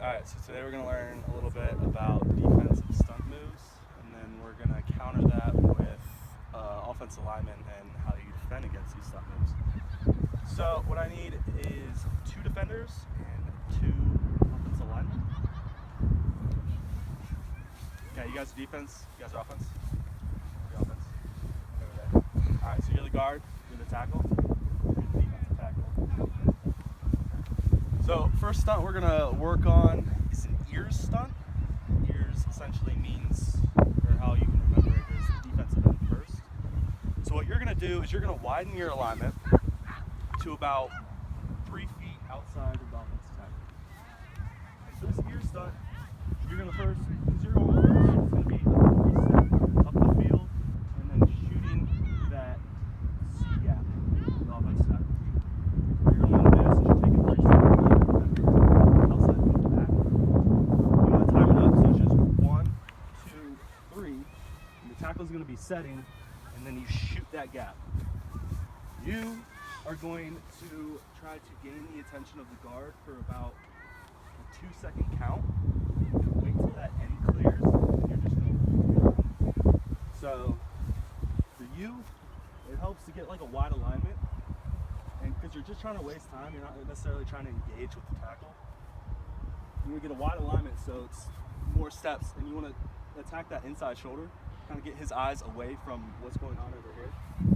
Alright, so today we're going to learn a little bit about defensive stunt moves, and then we're going to counter that with offensive linemen and how you defend against these stunt moves. So what I need is 2 defenders and 2 offensive linemen. Okay, you guys are defense, you guys are offense? You're offense. Okay. Alright, so you're the guard, you're the tackle, you're the defensive tackle. So first stunt we're gonna work on is an ears stunt. Ears essentially means, or how you can remember it, is the defensive end first. So what you're gonna do is you're gonna widen your alignment to about 3 feet outside of the offensive tackle. So this ear stunt, you're gonna first, because you're going first, it's gonna be a step up the field and then shooting that C gap, the offensive tackle. So you're going this, and you're taking 3 steps. Outside of the back. You want to time it up so it's just 1, 2, 3, and the tackle is going to be setting, and then you shoot that gap. You are going to try to gain the attention of the guard for about a 2-second count. Wait till that end clears, and you're just going to. So for you, it helps to get like a wide alignment, and because you're just trying to waste time, you're not necessarily trying to engage with the tackle. You want to get a wide alignment so it's more steps, and you want to attack that inside shoulder, kind of get his eyes away from what's going on over here.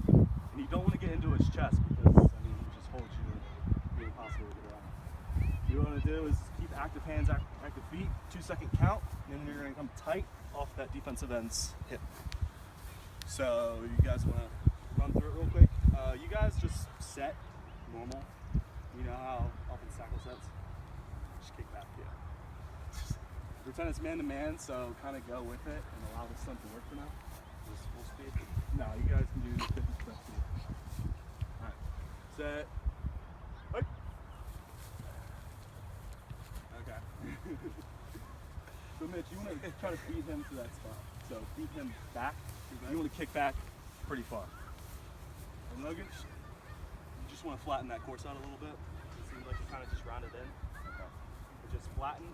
And you don't want to get into his chest because, I mean, he just holds you, it's impossible to get around. What you want to do is keep active hands, active feet, 2-second count, and then you're going to come tight off that defensive end's hip. So you guys want to run through it real quick? You guys just set normal. You know how offensive tackle sets? Just kick back, yeah. Pretend it's man-to-man, so kind of go with it and allow the stunt to work for now. Just full speed. No, you guys can do 50% speed. Alright. Set. Hey. Okay. So Mitch, you want to try to feed him to that spot. So feed him back. You want to kick back pretty far. And Logan, you just want to flatten that core side a little bit. It seems like you kind of just round it in. Okay. But just flatten.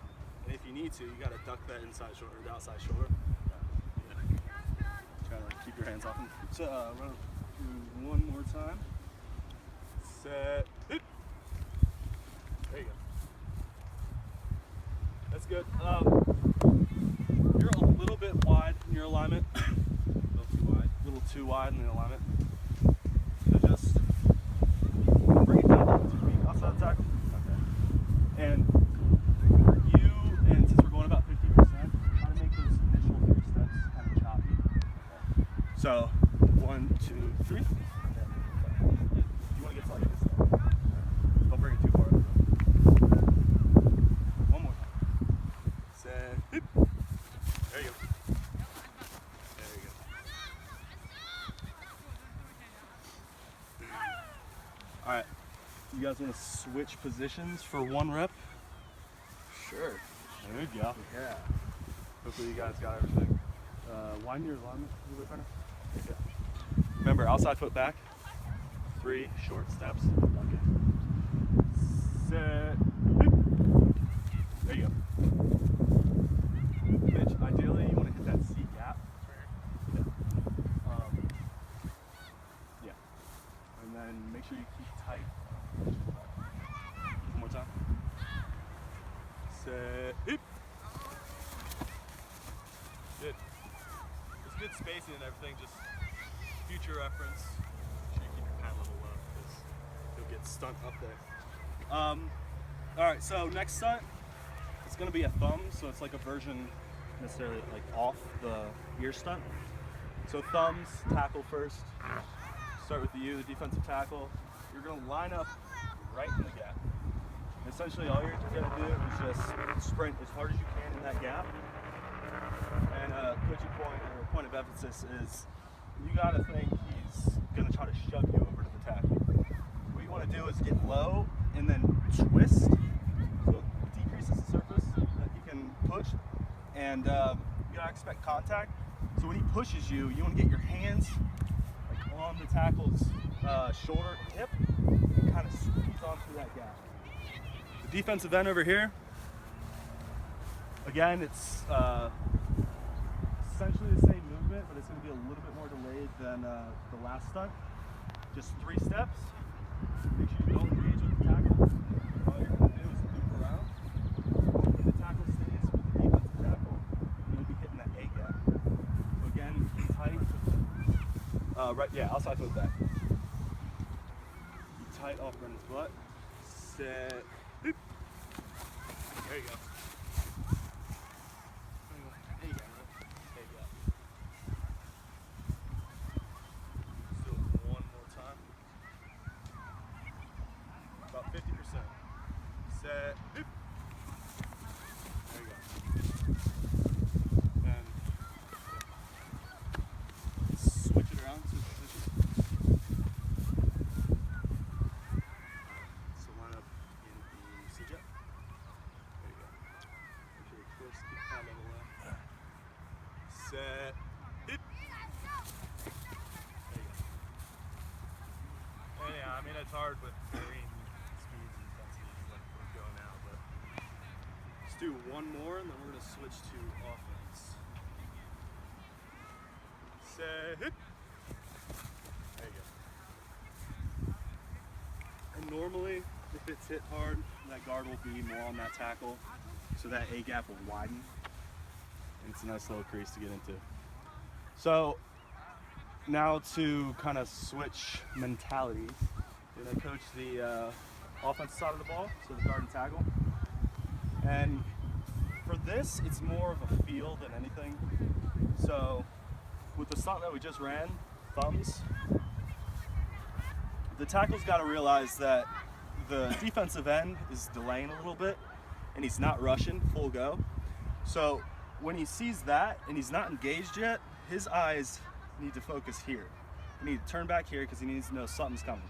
And if you need to, you got to duck that inside shoulder, the outside shoulder. Yeah. Try to keep your hands off him. So run through one more time. Set. Hit. There you go. That's good. You're a little bit wide in your alignment. A little too wide in the alignment. So just bring it down to 2 feet outside the tackle. Okay. And since we're going about 50%, try to make those initial 3 steps kind of choppy. Okay. So 1, 2, 3. Okay. You want to get to like this step. Don't bring it too far. One more time. Set. Hip. There you go. There you go. All right. You guys want to switch positions for 1 rep? Sure. There you go. Yeah. Hopefully you guys got everything. Wind your alignment a little bit better. Yeah. Remember, outside foot back. 3 short steps. Okay. Set. There you go. Mitch, ideally you want to hit that C gap. Yeah. Yeah. And then make sure you keep tight. One more time. Set. Hip. Good. It's good spacing and everything, just future reference. Make sure you keep your pad level low because you'll get stunt up there. Alright, so next stunt, it's going to be a thumb, so it's like a version necessarily like off the ear stunt. So thumbs, tackle first. Start with the defensive tackle. You're going to line up right in the gap. Essentially all you're going to do is just sprint as hard as you can in that gap. And coaching point of emphasis is you got to think he's going to try to shove you over to the tackle. What you want to do is get low and then twist so it decreases the surface that you can push. And you got to expect contact. So when he pushes you, you want to get your hands like on the tackle's shoulder and hip and kind of squeeze onto that gap. The defensive end over here, Again, it's essentially the same movement, but it's going to be a little bit more delayed than the last stunt. Just 3 steps. Make sure you don't engage with the tackle. All you're going to do is loop around. Hopefully the tackle stays with the defensive tackle. You'll be hitting that A gap. So again, keep tight. Outside foot back. Keep tight off Brendan's butt. Set. Boop. There you go. There you go. There you go. Let's do it one more time. About 50%. Set. Boop. There you go. And switch it around to position. So line up in the C-jump. There you go. Make sure you're close to the palm of the left. Set. Hip. There you go. And yeah, I mean it's hard with varying speeds and intensities like we're going now, but let's do one more and then we're gonna switch to offense. Set. Hip. There you go. And normally, if it's hit hard, that guard will be more on that tackle, so that A gap will widen. And it's a nice little crease to get into. So now to kind of switch mentalities, I'm gonna coach the offensive side of the ball, so the guard and tackle. And for this, it's more of a feel than anything. So with the stunt that we just ran, thumbs, the tackle's got to realize that the defensive end is delaying a little bit and he's not rushing full go. So when he sees that and he's not engaged yet, his eyes need to focus here. He needs to turn back here because he needs to know something's coming.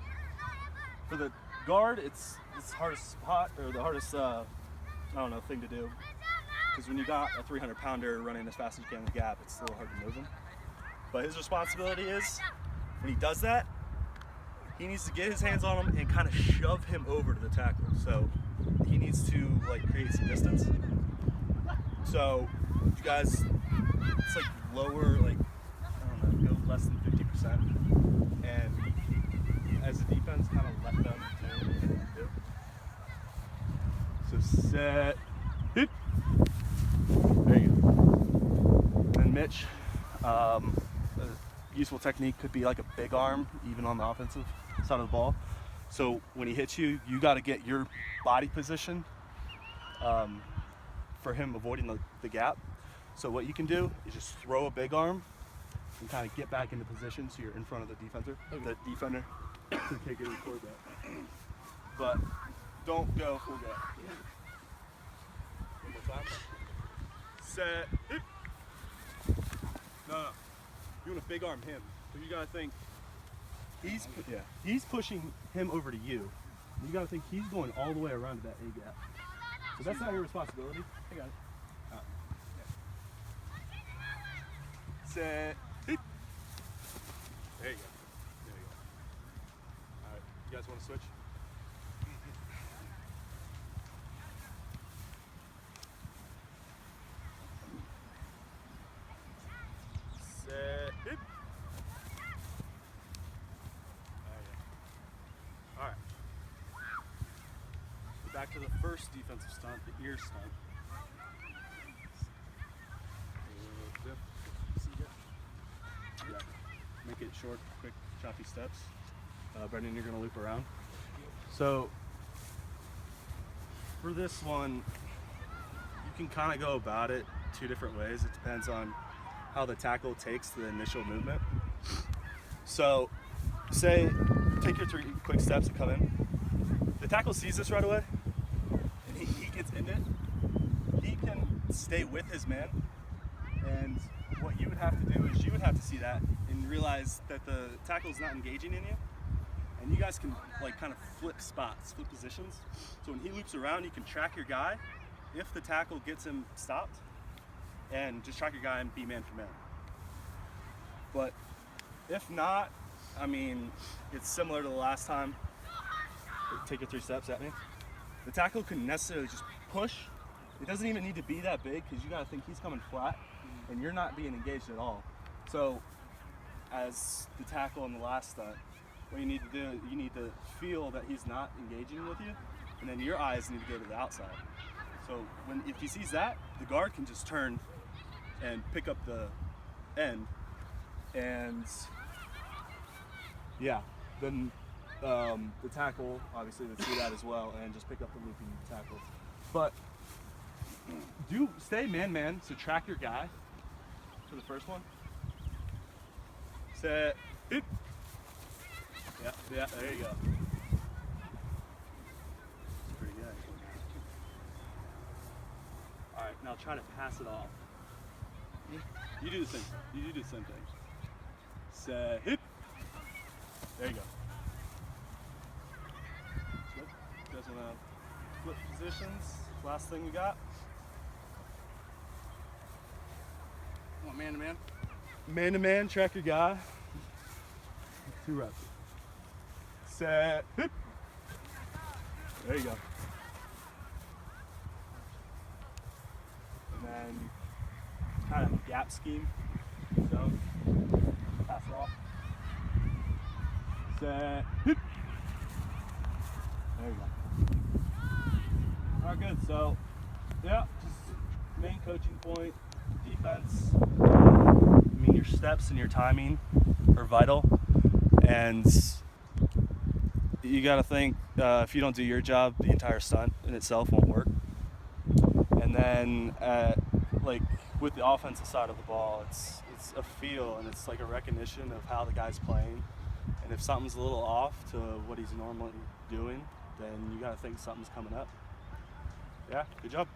For the guard, it's the hardest spot, or the hardest thing to do, because when you got a 300-pounder running as fast as you can in the gap, it's a little hard to move him. But his responsibility is, when he does that, he needs to get his hands on him and kind of shove him over to the tackle. So he needs to create some distance. So you guys, it's lower, go less than 50%. And as a defense, kind of let them do. So set, hit. There you go. And Mitch, a useful technique could be like a big arm, even on the offensive side of the ball. So when he hits you, you got to get your body position for him avoiding the gap. So what you can do is just throw a big arm and kind of get back into position so you're in front of the defender. The defender can take it and toward that. But don't go full gap. One more time. Set. Hit. No. You want to big arm him. So you gotta think he's pushing him over to you. You gotta think he's going all the way around to that A gap. So that's not your responsibility. I got it. Set. Hit. There you go. There you go. All right. You guys want to switch? Set. Hit. All right. Back to the first defensive stunt, the ear stunt. Yeah. Make it short, quick, choppy steps. Brendan, you're going to loop around. So for this one, you can kind of go about it 2 different ways. It depends on how the tackle takes the initial movement. So say, take your 3 quick steps and come in. The tackle sees this right away, and he gets in it. He can stay with his man, and what you would have to do is you would have to see that and realize that the tackle is not engaging in you, and you guys can kind of flip spots, flip positions. So when he loops around, you can track your guy if the tackle gets him stopped, and just track your guy and be man for man. But if not, I mean, it's similar to the last time. Take your 3 steps at me. The tackle can necessarily just push It doesn't even need to be that big because you got to think he's coming flat and you're not being engaged at all. So as the tackle in the last stunt, what you need to do, you need to feel that he's not engaging with you, and then your eyes need to go to the outside. So if he sees that, the guard can just turn and pick up the end, and yeah, then the tackle obviously would see that as well and just pick up the looping tackle. But stay man-man, so track your guy for the first one. Set, hit. Yeah, there you go. That's pretty good. All right, now try to pass it off. You do the same. You do the same thing. Set, hit. There you go. Good. You guys wanna flip positions? Last thing we got. Want man to man? Man to man, track your guy. 2 reps. Set, hit. There you go. And then kind of a gap scheme. So pass it off. Set, hit. There you go. All right, good. So yeah, just main coaching point, defense. I mean, your steps and your timing are vital, and you got to think if you don't do your job, the entire stunt in itself won't work. And then like with the offensive side of the ball, it's a feel and it's like a recognition of how the guy's playing. And if something's a little off to what he's normally doing, then you got to think something's coming up. Yeah, good job.